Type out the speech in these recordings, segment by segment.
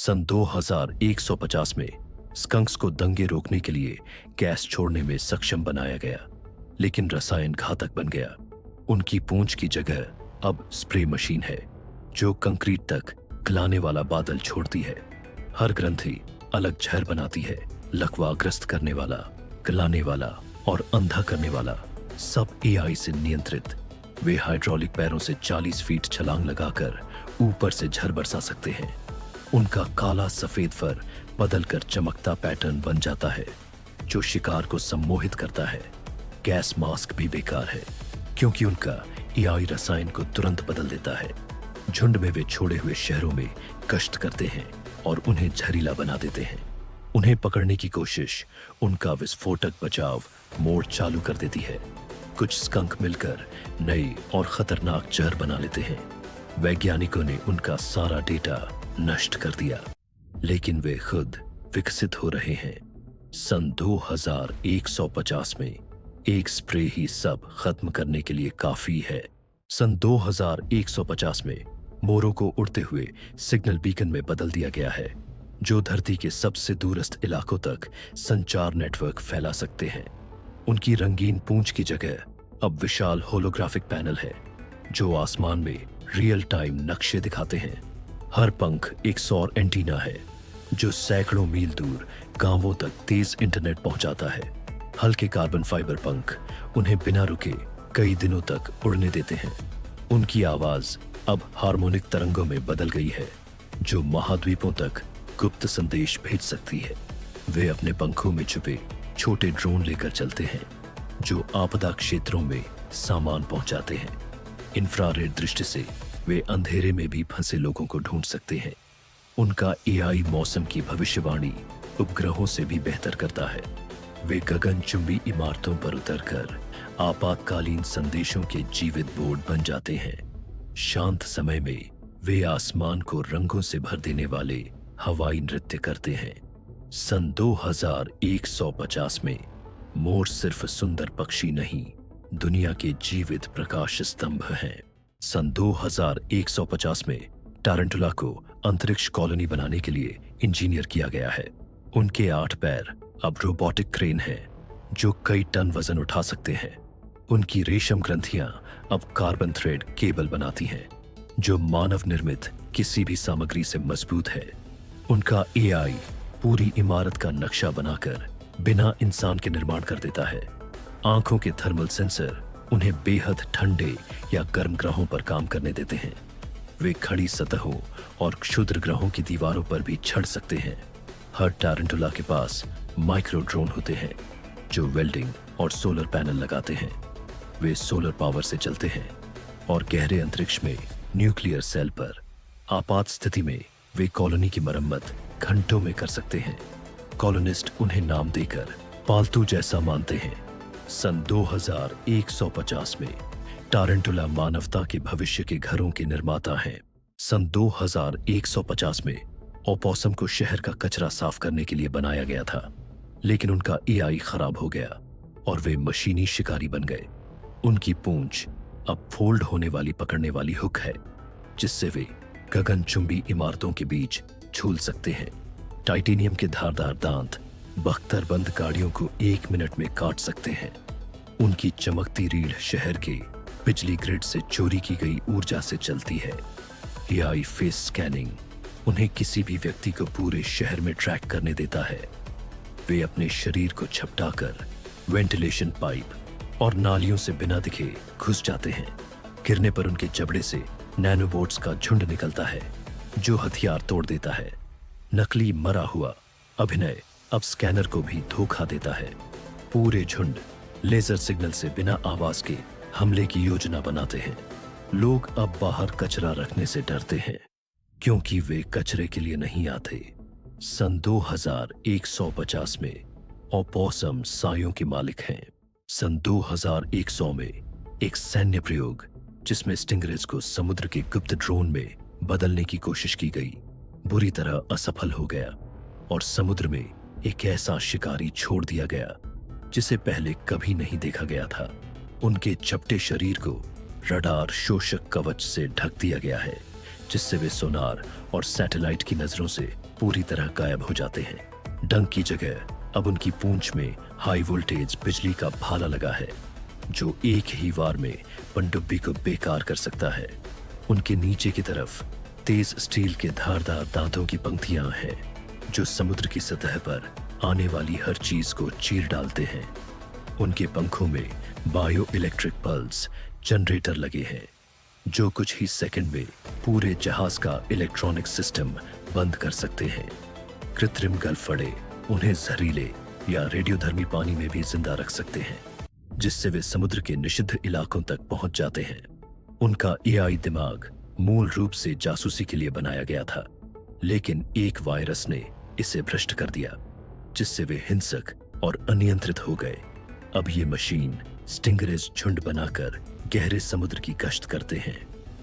सन 2150 में स्कंक्स को दंगे रोकने के लिए गैस छोड़ने में सक्षम बनाया गया, लेकिन रसायन घातक बन गया। उनकी पूंछ की जगह अब स्प्रे मशीन है जो कंक्रीट तक गलाने वाला बादल छोड़ती है। हर ग्रंथि अलग जहर बनाती है। लकवाग्रस्त करने वाला, गलाने वाला और अंधा करने वाला सब एआई से नियंत्रित। वे हाइड्रोलिक पैरों से 40 फीट छलांग लगाकर ऊपर से झर बरसा सकते हैं। उनका काला सफेद फर बदलकर चमकता पैटर्न बन जाता है जो शिकार को सम्मोहित करता है। गैस मास्क भी बेकार है क्योंकि उनका एआई रसायन को तुरंत बदल देता है। झुंड में वे छोड़े हुए शहरों में गश्त करते हैं और उन्हें जहरीला बना देते हैं। उन्हें पकड़ने की कोशिश उनका विस्फोटक बचाव मोड़ चालू कर देती है। कुछ स्कंक मिलकर नए और खतरनाक जहर बना लेते हैं। वैज्ञानिकों ने उनका सारा डेटा नष्ट कर दिया, लेकिन वे खुद विकसित हो रहे हैं। सन 2150 में एक स्प्रे ही सब खत्म करने के लिए काफी है। सन 2150 में मोरों को उड़ते हुए सिग्नल बीकन में बदल दिया गया है जो धरती के सबसे दूरस्थ इलाकों तक संचार नेटवर्क फैला सकते हैं। उनकी रंगीन पूंछ की जगह अब विशाल होलोग्राफिक पैनल है जो आसमान में रियल टाइम नक्शे दिखाते हैं। हर पंख एक सौर एंटीना है जो सैकड़ों मील दूर गांवों तक तेज इंटरनेट पहुंचाता है। हल्के कार्बन फाइबर पंख उन्हें बिना रुके कई दिनों तक उड़ने देते हैं। उनकी आवाज अब हार्मोनिक तरंगों में बदल गई है जो महाद्वीपों तक गुप्त संदेश भेज सकती है। वे अपने पंखों में छुपे छोटे ड्रोन लेकर चलते हैं जो आपदा क्षेत्रों में सामान पहुंचाते हैं। इंफ्रारेड दृष्टि से वे अंधेरे में भी फंसे लोगों को ढूंढ सकते हैं। उनका एआई मौसम की भविष्यवाणी उपग्रहों से भी बेहतर करता है। वे गगनचुंबी इमारतों पर उतरकर आपातकालीन संदेशों के जीवित बोर्ड बन जाते हैं। शांत समय में वे आसमान को रंगों से भर देने वाले हवाई नृत्य करते हैं। सन 2150 में मोर सिर्फ सुंदर पक्षी नहीं, दुनिया के जीवित प्रकाश स्तंभ हैं। सन 2150 में टारंटुला को अंतरिक्ष कॉलोनी बनाने के लिए इंजीनियर किया गया है। उनके 8 पैर अब रोबोटिक क्रेन है जो कई टन वजन उठा सकते हैं। उनकी रेशम ग्रंथियां अब कार्बन थ्रेड केबल बनाती हैं जो मानव निर्मित किसी भी सामग्री से मजबूत है। उनका एआई पूरी इमारत का नक्शा बनाकर बिना इंसान के निर्माण कर देता है। आंखों के थर्मल सेंसर उन्हें बेहद ठंडे या गर्म ग्रहों पर काम करने देते हैं। वे खड़ी सतहों और क्षुद्र ग्रहों की दीवारों पर भी चढ़ सकते हैं। हर टारंटुला के पास माइक्रो ड्रोन होते हैं जो वेल्डिंग और सोलर पैनल लगाते हैं। वे सोलर पावर से चलते हैं और गहरे अंतरिक्ष में न्यूक्लियर सेल पर आपात स्थिति में वे कॉलोनी की मरम्मत घंटों में कर सकते हैं। कॉलोनिस्ट उन्हें नाम देकर पालतू जैसा मानते हैं। सन 2150 में टारंटुला मानवता के भविष्य के घरों के निर्माता हैं। सन 2150 में ओपोसम को शहर का कचरा साफ करने के लिए बनाया गया था, लेकिन उनका एआई खराब हो गया और वे मशीनी शिकारी बन गए। उनकी पूंछ अब फोल्ड होने वाली पकड़ने वाली हुक है जिससे वे गगनचुंबी इमारतों के बीच झूल सकते हैं। टाइटेनियम के धारदार दांत बख्तरबंद गाड़ियों को 1 मिनट में काट सकते हैं। उनकी चमकती रीढ़ शहर के बिजली ग्रिड से चोरी की गई ऊर्जा से चलती है। एआई फेस स्कैनिंग उन्हें किसी भी व्यक्ति को पूरे शहर में ट्रैक करने देता है। वे अपने शरीर को झपटाकर वेंटिलेशन पाइप और नालियों से बिना दिखे घुस जाते हैं। गिरने पर उनके जबड़े से नैनोबोट्स का झुंड निकलता है जो हथियार तोड़ देता है। नकली मरा हुआ अभिनय अब स्कैनर को भी धोखा देता है। पूरे झुंड लेजर सिग्नल से बिना आवाज के हमले की योजना बनाते हैं। लोग अब बाहर कचरा रखने से डरते हैं क्योंकि वे कचरे के लिए नहीं आते। सन 2150 में ओपोसम सायों के मालिक हैं। सन 2100 में एक सैन्य प्रयोग जिसमें स्टिंगरेज को समुद्र के गुप्त ड्रोन में बदलने की कोशिश की गई बुरी तरह असफल हो गया और समुद्र में एक ऐसा शिकारी छोड़ दिया गया जिसे पहले कभी नहीं देखा गया था। उनके चपटे शरीर को रडार शोषक कवच से ढक दिया गया है जिससे वे सोनार और सैटेलाइट की नजरों से पूरी तरह गायब हो जाते हैं। डंक की जगह अब उनकी पूंछ में हाई वोल्टेज बिजली का भाला लगा है, जो एक ही वार में पनडुब्बी को बेकार कर सकता है। उनके नीचे की तरफ तेज स्टील के धारदार दांतों की पंक्तियां हैं, जो समुद्र की सतह पर आने वाली हर चीज को चीर डालते हैं। उनके पंखों में बायो इलेक्ट्रिक पल्स जनरेटर लगे हैं, जो कुछ ही सेकंड में पूरे जहाज का इलेक्ट्रॉनिक सिस्टम बंद कर सकते हैं। कृत्रिम गलफड़े उन्हें जहरीले या रेडियोधर्मी पानी में भी जिंदा रख सकते हैं, जिससे वे समुद्र के निषिद्ध इलाकों तक पहुंच जाते हैं। उनका एआई दिमाग मूल रूप से जासूसी के लिए बनाया गया था, लेकिन एक वायरस ने इसे भ्रष्ट कर दिया, जिससे वे हिंसक और अनियंत्रित हो गए। अब ये मशीन स्टिंगरेज झुंड बनाकर गहरे समुद्र की गश्त करते हैं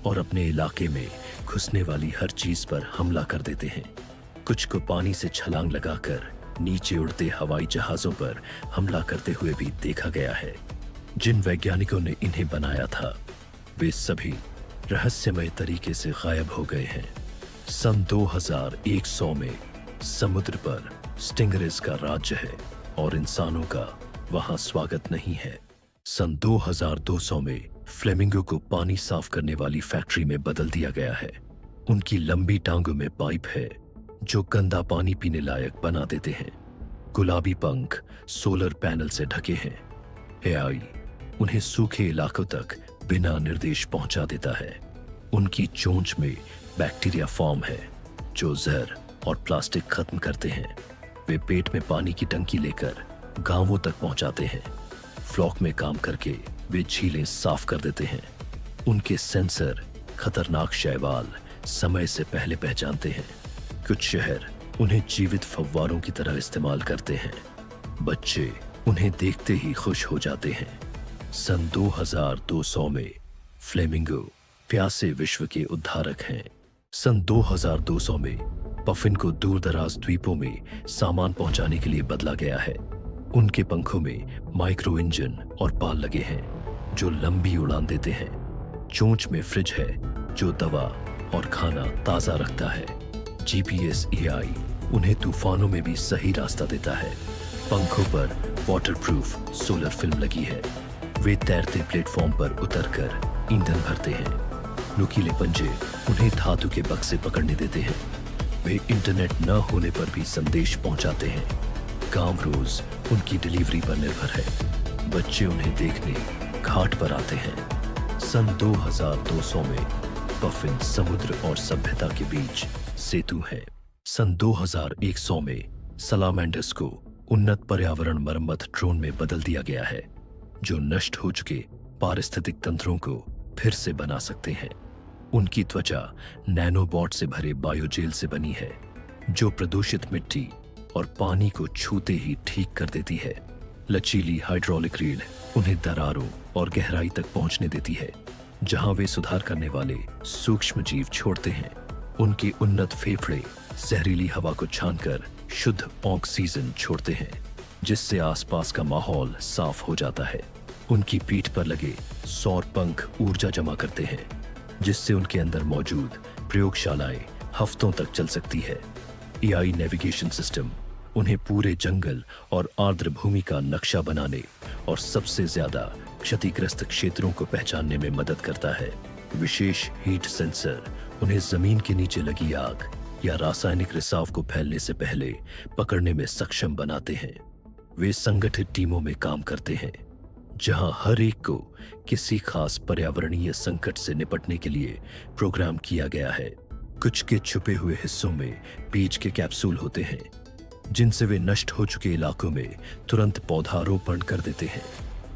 और अपने इलाके में घुसने वाली हर चीज पर हमला कर देते हैं। कुछ को पानी से छलांग लगाकर नीचे उड़ते हवाई जहाजों पर हमला करते हुए भी देखा गया है। जिन वैज्ञानिकों ने इन्हें बनाया था, वे सभी रहस्यमय तरीके से गायब हो गए हैं। सन 2100 में समुद्र पर स्टिंगरेज का राज्य है और इंसानों का वहां स्वागत नहीं है। सन 2200 में फ्लेमिंगो को पानी साफ करने वाली फैक्ट्री में बदल दिया गया है। उनकी लंबी टांगों में पाइप है, जो गंदा पानी पीने लायक बना देते हैं। गुलाबी पंख सोलर पैनल से ढके हैं। एआई उन्हें सूखे इलाकों तक बिना निर्देश पहुंचा देता है। उनकी चोंच में बैक्टीरिया फॉर्म है, जो जहर और प्लास्टिक खत्म करते हैं। वे पेट में पानी की टंकी लेकर गांवों तक पहुंचाते हैं। फ्लॉक में काम करके वे झीलें साफ कर देते हैं। उनके सेंसर खतरनाक शैवाल समय से पहले पहचानते हैं। कुछ शहर उन्हें जीवित फव्वारों की तरह इस्तेमाल करते हैं। बच्चे उन्हें देखते ही खुश हो जाते हैं। सन 2200 में फ्लेमिंगो प्यासे विश्व के उद्धारक हैं। सन 2200 में पफिन को दूर दराज द्वीपों में सामान पहुंचाने के लिए बदला गया है। उनके पंखों में माइक्रो इंजन और पाल लगे हैं, जो लंबी उड़ान देते हैं। चोंच में फ्रिज है, जो दवा और खाना ताजा रखता है। जीपीएस एआई उन्हें तूफानों में भी सही रास्ता देता है। पंखों पर वाटरप्रूफ सोलर फिल्म लगी है। वे तैरते प्लेटफॉर्म पर उतरकर ईंधन भरते हैं। नुकीले पंजे उन्हें धातु के बक्से पकड़ने देते हैं। वे इंटरनेट न होने पर भी संदेश पहुंचाते हैं। गांव रोज उनकी डिलीवरी पर निर्भर है। बच्चे उन्हें देखने घाट पर आते हैं। सन 2200 में पफिन समुद्र और सभ्यता के बीच सेतु है। सन 2100 में सलामेंडर्स को उन्नत पर्यावरण मरम्मत ड्रोन में बदल दिया गया है, जो नष्ट हो चुके पारिस्थितिक तंत्रों को फिर से बना सकते हैं। उनकी त्वचा नैनोबॉट से भरे बायोजेल से बनी है, जो प्रदूषित मिट्टी और पानी को छूते ही ठीक कर देती है। लचीली हाइड्रोलिक रीढ़ उन्हें दरारों और गहराई तक पहुंचने देती है, जहां वे सुधार करने वाले सूक्ष्म जीव छोड़ते हैं। उनके उन्नत फेफड़े जहरीली हवा को छानकर शुद्ध ऑक्सीजन छोड़ते हैं, जिससे आसपास का माहौल साफ हो जाता है। उनकी पीठ पर लगे सौर पंख ऊर्जा जमा करते हैं, जिससे उनके अंदर मौजूद प्रयोगशालाएं हफ्तों तक चल सकती है। एआई नेविगेशन सिस्टम उन्हें पूरे जंगल और आर्द्र भूमि का नक्शा बनाने और सबसे ज्यादा क्षतिग्रस्त क्षेत्रों को पहचानने में मदद करता है। विशेष हीट सेंसर उन्हें जमीन के नीचे लगी आग या रासायनिक रिसाव को फैलने से पहले पकड़ने में सक्षम बनाते हैं। वे संगठित टीमों में काम करते हैं, जहां हर एक को किसी खास पर्यावरणीय संकट से निपटने के लिए प्रोग्राम किया गया है। कुछ के छुपे हुए हिस्सों में बीज के कैप्सूल होते हैं, जिनसे वे नष्ट हो चुके इलाकों में तुरंत पौधारोपण कर देते हैं।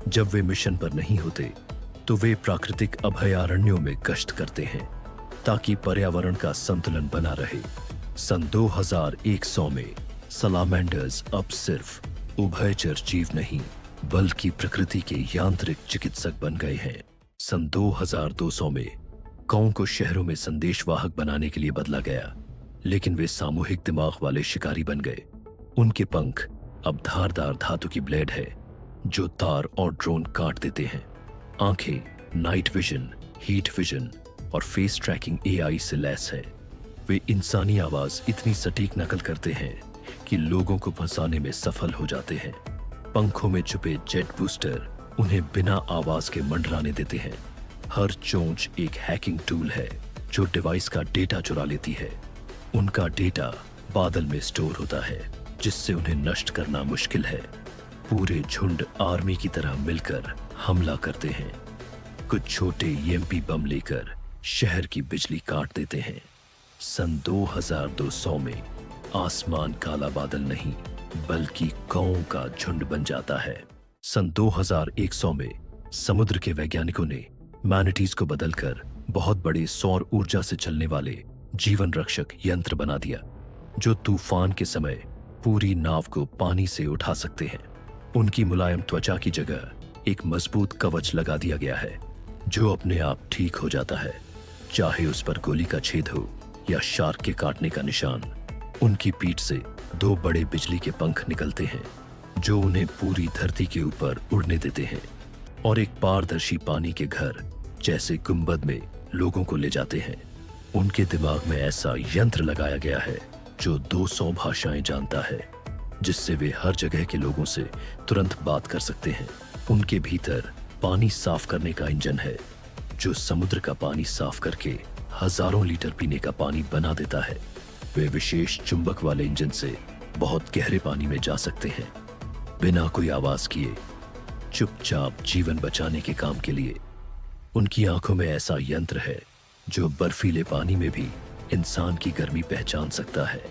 जब वे मिशन पर नहीं होते, तो वे प्राकृतिक अभयारण्यों में गश्त करते हैं, ताकि पर्यावरण का संतुलन बना रहे। सन 2100 में सलामेंडर्स अब सिर्फ उभयचर जीव नहीं, बल्कि प्रकृति के यांत्रिक चिकित्सक बन गए हैं। सन 2200 में गांव को शहरों में संदेशवाहक बनाने के लिए बदला गया, लेकिन वे सामूहिक दिमाग वाले शिकारी बन गए। उनके पंख अब धारदार धातु की ब्लेड है, जो तार और ड्रोन काट देते हैं। आंखें नाइट विजन, हीट विजन और फेस ट्रैकिंग एआई से लैस है। वे इंसानी आवाज इतनी सटीक नकल करते हैं कि लोगों को फंसाने में सफल हो जाते हैं। पंखों में छुपे जेट बूस्टर उन्हें बिना आवाज के मंडराने देते हैं। हर चोंच एक हैकिंग टूल है जो डिवाइस का डेटा चुरा लेती है। उनका डेटा बादल में स्टोर होता है जिससे उन्हें नष्ट करना मुश्किल है। पूरे झुंड आर्मी की तरह मिलकर हमला करते हैं। कुछ छोटे ईएमपी बम लेकर शहर की बिजली काट देते हैं। सन 2200 में आसमान काला बादल नहीं बल्कि कौओं का झुंड बन जाता है। सन 2100 में समुद्र के वैज्ञानिकों ने मैनाटीज को बदलकर बहुत बड़े सौर ऊर्जा से चलने वाले जीवन रक्षक यंत्र बना दिया जो तूफान के समय पूरी नाव को पानी से उठा सकते हैं। उनकी मुलायम त्वचा की जगह एक मजबूत कवच लगा दिया गया है जो अपने आप ठीक हो जाता है, चाहे उस पर गोली का छेद हो या शार्क के काटने का निशान। उनकी पीठ से 2 बड़े बिजली के पंख निकलते हैं जो उन्हें पूरी धरती के ऊपर उड़ने देते हैं और एक पारदर्शी पानी के घर जैसे गुंबद में लोगों को ले जाते हैं। उनके दिमाग में ऐसा यंत्र लगाया गया है जो 200 भाषाएं जानता है जिससे वे हर जगह के लोगों से तुरंत बात कर सकते हैं। उनके भीतर पानी साफ करने का इंजन है जो समुद्र का पानी साफ करके हजारों लीटर पीने का पानी बना देता है। वे विशेष चुंबक वाले इंजन से बहुत गहरे पानी में जा सकते हैं बिना कोई आवाज किए, चुपचाप जीवन बचाने के काम के लिए। उनकी आंखों में ऐसा यंत्र है जो बर्फीले पानी में भी इंसान की गर्मी पहचान सकता है।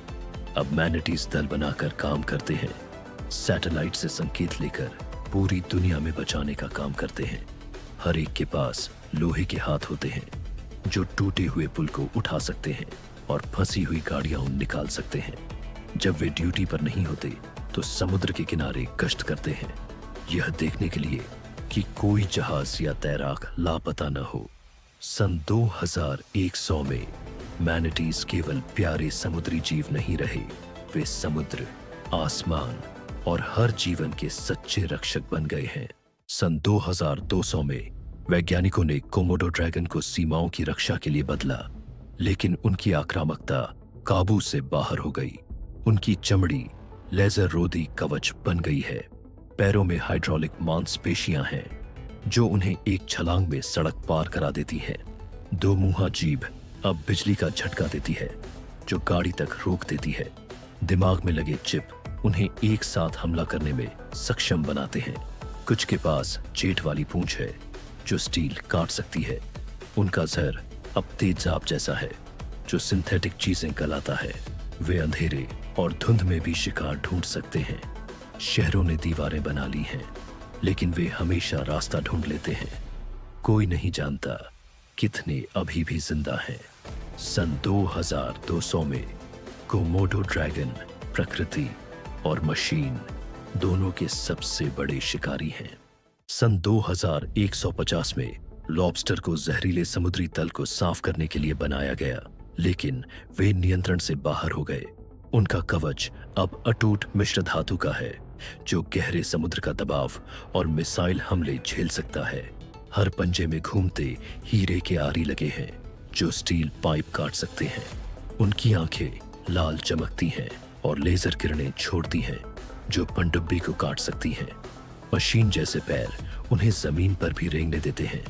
अब मैनाटीज दल बनाकर काम करते हैं, सैटेलाइट से संकेत लेकर पूरी दुनिया में बचाने का काम करते हैं। हर एक के पास लोहे के हाथ होते हैं जो टूटे हुए पुल को उठा सकते हैं और फंसी हुई गाड़ियां निकाल सकते हैं। जब वे ड्यूटी पर नहीं होते तो समुद्र के किनारे गश्त करते हैं, यह देखने के लिए कि कोई जहाज या तैराक लापता न हो। सन 2100 में मैनाटीज केवल प्यारे समुद्री जीव नहीं रहे, वे समुद्र, आसमान और हर जीवन के सच्चे रक्षक बन गए हैं। सन 2200 में वैज्ञानिकों ने कोमोडो ड्रैगन को सीमाओं की रक्षा के लिए बदला, लेकिन उनकी आक्रामकता काबू से बाहर हो गई। उनकी चमड़ी लेजर रोधी कवच बन गई है। पैरों में हाइड्रोलिक मांसपेशियां हैं जो उन्हें एक छलांग में सड़क पार करा देती हैं। 2 मुंहा जीभ अब बिजली का झटका देती है जो गाड़ी तक रोक देती है। दिमाग में लगे चिप उन्हें एक साथ हमला करने में सक्षम बनाते हैं। कुछ के पास जेट वाली पूंछ है जो स्टील काट सकती है। उनका जहर अब तेजाब जैसा है जो सिंथेटिक चीजें गलाता है। वे अंधेरे और धुंध में भी शिकार ढूंढ सकते हैं। शहरों ने दीवारें बना ली हैं, लेकिन वे हमेशा रास्ता ढूंढ लेते हैं। कोई नहीं जानता कितने अभी भी जिंदा हैं। सन 2200 में कोमोडो ड्रैगन प्रकृति और मशीन दोनों के सबसे बड़े शिकारी हैं। सन 2150 में लॉबस्टर को जहरीले समुद्री तल को साफ करने के लिए बनाया गया, लेकिन वे नियंत्रण से बाहर हो गए। उनका कवच अब अटूट मिश्र धातु का है जो गहरे समुद्र का दबाव और मिसाइल हमले झेल सकता है। हर पंजे में घूमते हीरे के आरी लगे हैं जो स्टील पाइप काट सकते हैं। उनकी आंखें लाल चमकती हैं और लेजर किरणें छोड़ती हैं जो पनडुब्बी को काट सकती हैं। मशीन जैसे पैर उन्हें जमीन पर भी रेंगने देते हैं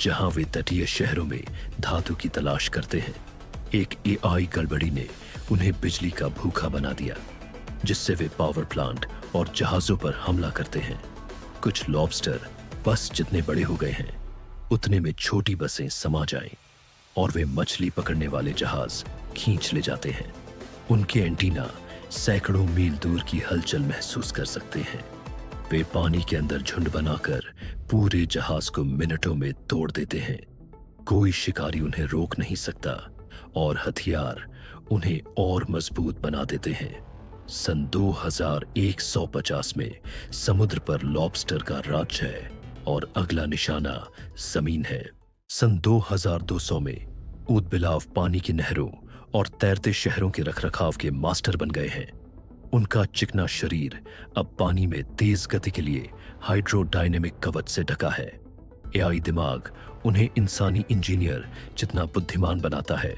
जहां वे तटीय शहरों में धातु की तलाश करते हैं। एक एआई गड़बड़ी ने उन्हें बिजली का भूखा बना दिया जिससे वे पावर प्लांट और जहाजों पर हमला करते हैं। कुछ लॉबस्टर बस जितने बड़े हो गए हैं उतने में छोटी बसें समा जाएं और वे मछली पकड़ने वाले जहाज खींच ले जाते हैं। उनके एंटीना सैकड़ों मील दूर की हलचल महसूस कर सकते हैं। वे पानी के अंदर झुंड बनाकर पूरे जहाज को मिनटों में तोड़ देते हैं। कोई शिकारी उन्हें रोक नहीं सकता और हथियार उन्हें और मजबूत बना देते हैं। सन 2150 में समुद्र पर लॉबस्टर का राज है और अगला निशाना जमीन है। सन 2200 में ऊदबिलाव पानी की नहरों और तैरते शहरों के रखरखाव के मास्टर बन गए हैं। उनका चिकना शरीर अब पानी में तेज गति के लिए हाइड्रोडायनेमिक कवच से ढका है। एआई दिमाग उन्हें इंसानी इंजीनियर जितना बुद्धिमान बनाता है।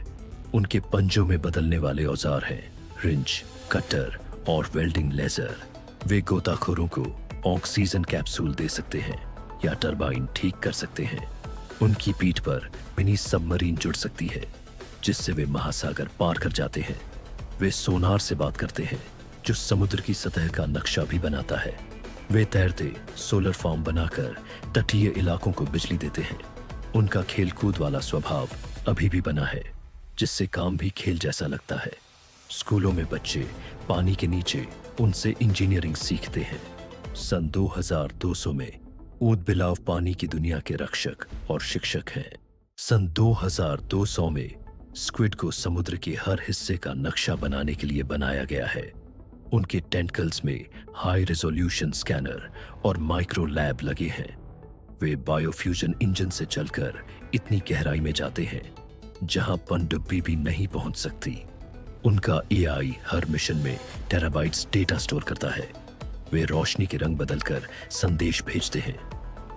उनके पंजों में बदलने वाले औजार हैं रिंच, कटर और वेल्डिंग लेजर। वे गोताखोरों को ऑक्सीजन कैप्सूल दे सकते हैं या टरबाइन ठीक कर सकते हैं। उनकी पीठ पर मिनी सबमरीन जुड़ सकती है जिससे वे महासागर पार कर जाते हैं। वे सोनार से बात करते हैं जो समुद्र की सतह का नक्शा भी बनाता है। वे तैरते सोलर फार्म बनाकर तटीय इलाकों को बिजली देते हैं। उनका खेलकूद वाला स्वभाव अभी भी बना है जिससे काम भी खेल जैसा लगता है। स्कूलों में बच्चे पानी के नीचे उनसे इंजीनियरिंग सीखते हैं। सन 2200 में ऊद बिलाव पानी की दुनिया के रक्षक और शिक्षक हैं। सन 2200 में स्क्विड को समुद्र के हर हिस्से का नक्शा बनाने के लिए बनाया गया है। उनके टेंटकल्स में हाई रेजोल्यूशन स्कैनर और माइक्रो लैब लगे हैं। वे बायोफ्यूजन इंजन से चलकर इतनी गहराई में जाते हैं जहां पनडुब्बी भी नहीं पहुंच सकती। उनका एआई हर मिशन में टेराबाइट्स डेटा स्टोर करता है। वे रोशनी के रंग बदलकर संदेश भेजते हैं।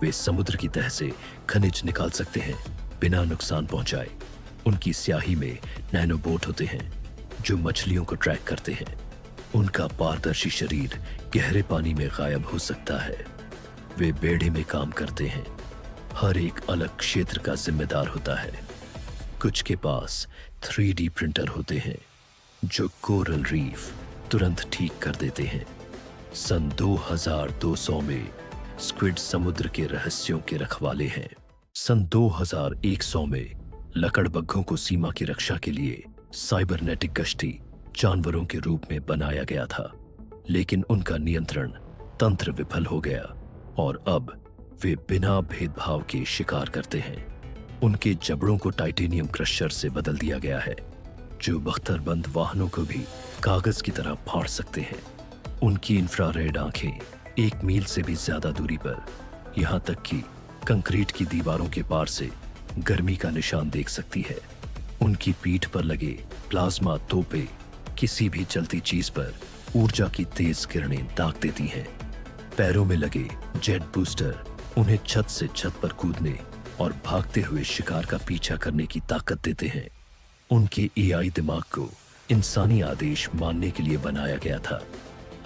वे समुद्र की तह से खनिज निकाल सकते हैं बिना नुकसान पहुंचाए। उनकी स्याही में नैनोबोट होते हैं जो मछलियों को ट्रैक करते हैं। उनका पारदर्शी शरीर गहरे पानी में गायब हो सकता है। वे बेड़े में काम करते हैं। हर एक अलग क्षेत्र का जिम्मेदार होता है। कुछ के पास 3D प्रिंटर होते हैं जो कोरल रीफ तुरंत ठीक कर देते हैं। सन 2200 में स्क्विड समुद्र के रहस्यों के रखवाले हैं। सन 2100 में लकड़बग्घों को सीमा की रक्षा के लिए साइबरनेटिक गश्ती जानवरों के रूप में बनाया गया था, लेकिन उनका नियंत्रण तंत्र विफल हो गया और अब वे बिना भेदभाव के शिकार करते हैं। उनके जबड़ों को टाइटेनियम क्रशर से बदल दिया गया है जो बख्तरबंद वाहनों को भी कागज की तरह फाड़ सकते हैं। उनकी इंफ्रारेड आंखें 1 मील से भी ज्यादा दूरी पर, यहां तक कि कंक्रीट की दीवारों के पार से गर्मी का निशान देख सकती है। उनकी पीठ पर लगे प्लाज्मा तोपे किसी भी चलती चीज पर ऊर्जा की तेज किरणें दाग देती हैं। पैरों में लगे जेट बूस्टर उन्हें छत से छत पर कूदने और भागते हुए शिकार का पीछा करने की ताकत देते हैं। उनके एआई दिमाग को इंसानी आदेश मानने के लिए बनाया गया था,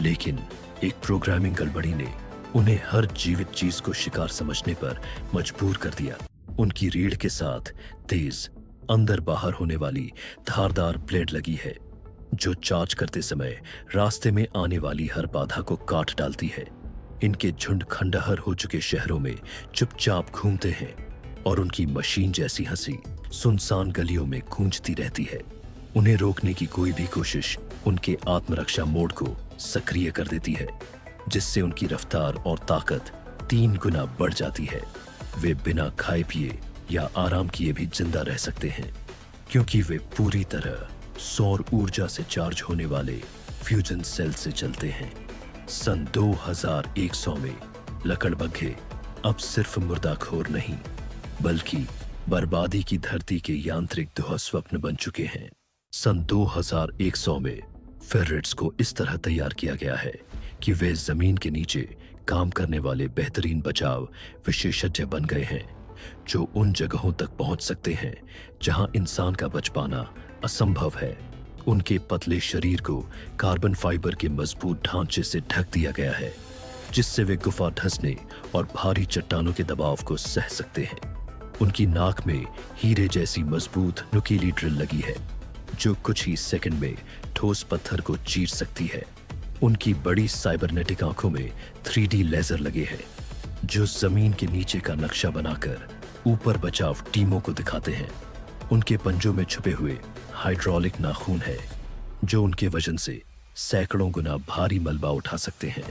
लेकिन एक प्रोग्रामिंग गड़बड़ी ने उन्हें हर जीवित चीज को शिकार समझने पर मजबूर कर दिया। उनकी रीढ़ के साथ तेज अंदर बाहर होने वाली धारदार ब्लेड लगी है जो चार्ज करते समय रास्ते में आने वाली हर बाधा को काट डालती है। इनके झुंड खंडहर हो चुके शहरों में चुपचाप घूमते हैं और उनकी मशीन जैसी हंसी सुनसान गलियों में गूंजती रहती है। उन्हें रोकने की कोई भी कोशिश उनके आत्मरक्षा मोड को सक्रिय कर देती है, जिससे उनकी रफ्तार और ताकत 3 गुना बढ़ जाती है। वे बिना खाए पिए या आराम किए भी जिंदा रह सकते हैं क्योंकि वे पूरी तरह सौर ऊर्जा से चार्ज होने वाले फ्यूजन सेल से चलते हैं। सन 2100 में लकड़बग्घे अब सिर्फ मुर्दाखोर नहीं बल्कि बर्बादी की धरती के यांत्रिक दुःस्वप्न बन चुके हैं। सन 2100 में फेरेट्स को इस तरह तैयार किया गया है कि वे जमीन के नीचे काम करने वाले बेहतरीन बचाव विशेषज्ञ बन गए हैं जो उन जगहों तक पहुंच सकते हैं जहां इंसान का बच पाना असंभव है। उनके पतले शरीर को कार्बन फाइबर के मजबूत ढांचे से ढक दिया गया है जिससे वे गुफा धंसने और भारी चट्टानों के दबाव को सह सकते हैं। उनकी नाक में हीरे जैसी मजबूत नुकीली ड्रिल लगी है जो कुछ ही सेकंड में ठोस पत्थर को चीर सकती है। उनकी बड़ी साइबरनेटिक आंखों में 3D लेजर लगे हैं जो जमीन के नीचे का नक्शा बनाकर ऊपर बचाव टीमों को दिखाते हैं। उनके पंजों में छुपे हुए हाइड्रोलिक नाखून है जो उनके वजन से सैकड़ों गुना भारी मलबा उठा सकते हैं।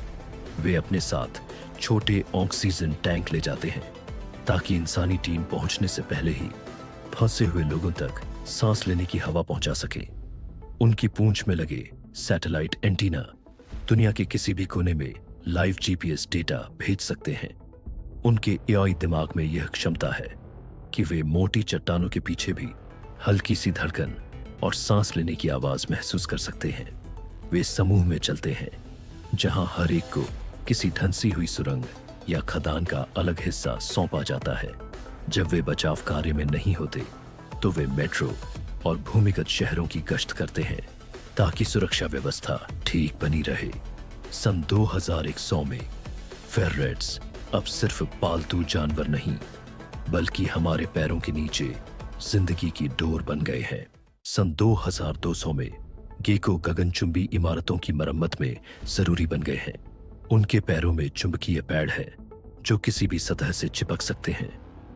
वे अपने साथ छोटे ऑक्सीजन टैंक ले जाते हैं ताकि इंसानी टीम पहुंचने से पहले ही फंसे हुए लोगों तक सांस लेने की हवा पहुंचा सके। उनकी पूंछ में लगे सैटेलाइट एंटीना दुनिया के किसी भी कोने में लाइव GPS डेटा भेज सकते हैं। उनके एआई दिमाग में यह क्षमता है कि वे मोटी चट्टानों के पीछे भी हल्की सी धड़कन और सांस लेने की आवाज महसूस कर सकते हैं। वे समूह में चलते हैं जहां हर एक को किसी धंसी हुई सुरंग या खदान का अलग हिस्सा सौंपा जाता है। जब वे बचाव कार्य में नहीं होते तो वे मेट्रो और भूमिगत शहरों की गश्त करते हैं ताकि सुरक्षा व्यवस्था ठीक बनी रहे। सन 2100 में फेररेट्स अब सिर्फ पालतू जानवर नहीं बल्कि हमारे पैरों के नीचे जिंदगी की डोर बन गए हैं। सन 2200 में गेको गगनचुंबी इमारतों की मरम्मत में जरूरी बन गए हैं। उनके पैरों में चुंबकीय पैड है जो किसी भी सतह से चिपक सकते हैं।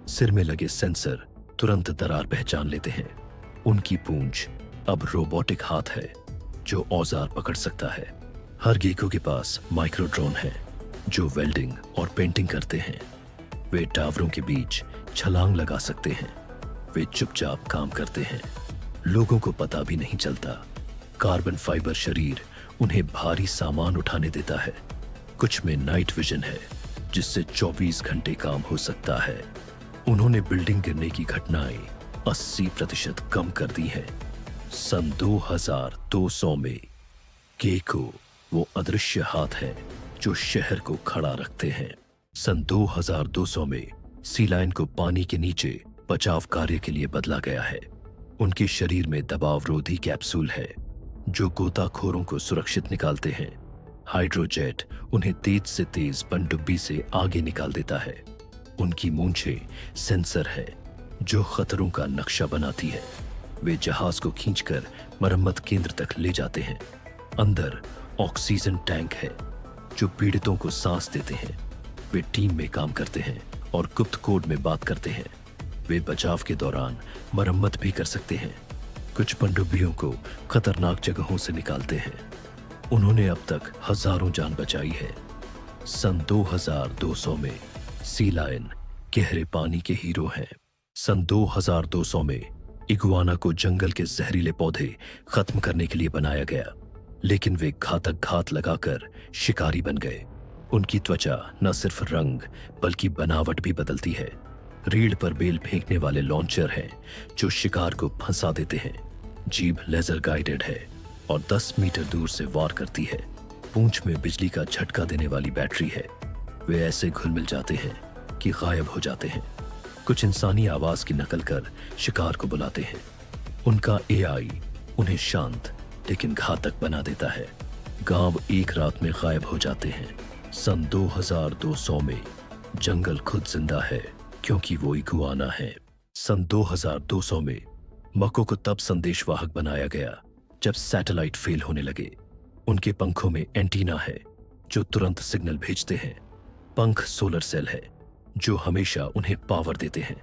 सिर में लगे सेंसर तुरंत दरार पहचान लेते हैं। उनकी पूंछ अब रोबोटिक हाथ है जो औजार पकड़ सकता है। हर गेको के पास माइक्रो ड्रोन है जो वेल्डिंग और पेंटिंग करते हैं। वे टावरों के बीच छलांग लगा सकते हैं। वे चुपचाप काम करते हैं, लोगों को पता भी नहीं चलता। कार्बन फाइबर शरीर उन्हें भारी सामान उठाने देता है। कुछ में नाइट विजन है जिससे 24 घंटे काम हो सकता है। उन्होंने बिल्डिंग गिरने की घटनाएं 80% कम कर दी हैं। सन 2200 में गेको वो अदृश्य हाथ है जो शहर को खड़ा रखते हैं। सन 2200 में सी लायन को पानी के नीचे बचाव कार्य के लिए बदला गया है। उनके शरीर में दबाव रोधी कैप्सूल है जो गोताखोरों को सुरक्षित निकालते हैं। हाइड्रोजेट उन्हें तेज से तेज पनडुब्बी से आगे निकाल देता है। उनकी मूंछें सेंसर है जो खतरों का नक्शा बनाती है। वे जहाज को खींचकर मरम्मत केंद्र तक ले जाते हैं। अंदर ऑक्सीजन टैंक है जो पीड़ितों को सांस देते हैं। वे टीम में काम करते हैं और गुप्त कोड में बात करते हैं। वे बचाव के दौरान मरम्मत भी कर सकते हैं। कुछ पनडुब्बियों को खतरनाक जगहों से निकालते हैं। उन्होंने अब तक हजारों जान बचाई है। सन 2200 में सी लायन गहरे पानी के हीरो हैं। सन 2200 में इगुआना को जंगल के जहरीले पौधे खत्म करने के लिए बनाया गया, लेकिन वे घातक घात लगाकर शिकारी बन गए। उनकी त्वचा न सिर्फ रंग बल्कि बनावट भी बदलती है। रीढ़ पर बेल फेंकने वाले लॉन्चर हैं जो शिकार को फंसा देते हैं। जीभ लेजर गाइडेड है और 10 मीटर दूर से वार करती है। पूंछ में बिजली का झटका देने वाली बैटरी है। वे ऐसे घुल मिल जाते हैं कि गायब हो जाते हैं। कुछ इंसानी आवाज की नकल कर शिकार को बुलाते हैं। उनका एआई उन्हें शांत लेकिन घातक बना देता है। गांव एक रात में गायब हो जाते हैं। सन 2200 में जंगल खुद जिंदा है क्योंकि वो इगुआना है। सन 2200 में मको को तब संदेशवाहक बनाया गया जब सैटेलाइट फेल होने लगे। उनके पंखों में एंटीना है जो तुरंत सिग्नल भेजते हैं। पंख सोलर सेल है जो हमेशा उन्हें पावर देते हैं।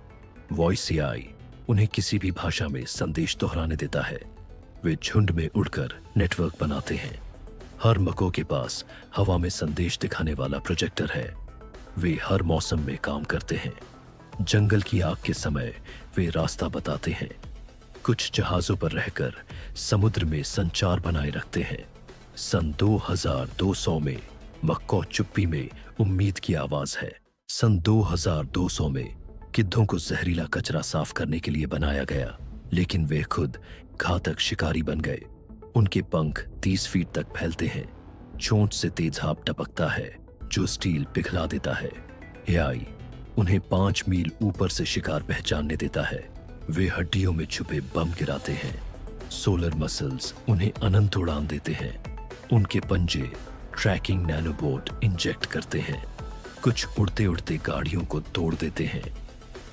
वॉइस एआई उन्हें किसी भी भाषा में संदेश दोहराने देता है। वे झुंड में उड़कर नेटवर्क बनाते हैं। हर मको के पास हवा में संदेश दिखाने वाला प्रोजेक्टर है। वे हर मौसम में काम करते हैं। जंगल की आग के समय वे रास्ता बताते हैं। कुछ जहाजों पर रहकर समुद्र में संचार बनाए रखते हैं। सन 2200 में मक्को चुप्पी में उम्मीद की आवाज है। सन 2200 में गिद्धों को जहरीला कचरा साफ करने के लिए बनाया गया, लेकिन वे खुद घातक शिकारी बन गए। उनके पंख 30 फीट तक फैलते हैं। चोंच से तेज भाप टपकता है जो स्टील पिघला देता है। एआई उन्हें 5 मील ऊपर से शिकार पहचानने देता है। वे हड्डियों में छुपे बम गिराते हैं। सोलर मसल्स उन्हें अनंत उड़ान देते हैं। उनके पंजे ट्रैकिंग नैनोबोट इंजेक्ट करते हैं। कुछ उड़ते उड़ते गाड़ियों को तोड़ देते हैं।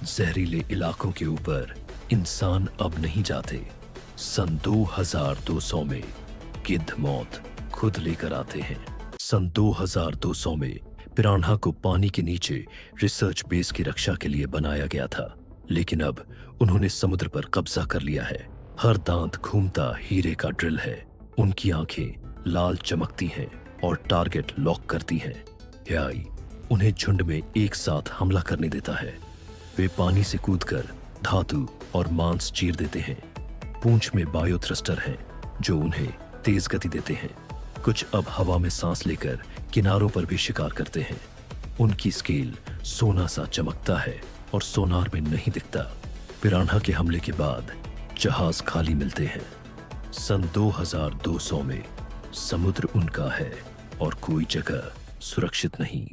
जहरीले इलाकों के ऊपर इंसान अब नहीं जाते। सन 2200 में गिद्ध मौत खुद लेकर आते हैं। सन 2200 में पिरान्हा को पानी के नीचे रिसर्च बेस की रक्षा के लिए बनाया गया था, लेकिन अब उन्होंने समुद्र पर कब्जा कर लिया है। हर दांत घूमता हीरे का ड्रिल है। उनकी आंखें लाल चमकती हैं और टारगेट लॉक करती हैं। एआई उन्हें झुंड में एक साथ हमला करने देता है। वे पानी से कूदकर धातु और मांस चीर देते हैं। पूंछ में बायो थ्रस्टर हैं जो उन्हें तेज गति देते हैं। कुछ अब हवा में सांस लेकर किनारों पर भी शिकार करते हैं। उनकी स्केल सोना सा चमकता है और सोनार में नहीं दिखता। पिरान्हा के हमले के बाद जहाज खाली मिलते हैं। सन 2200 में समुद्र उनका है और कोई जगह सुरक्षित नहीं।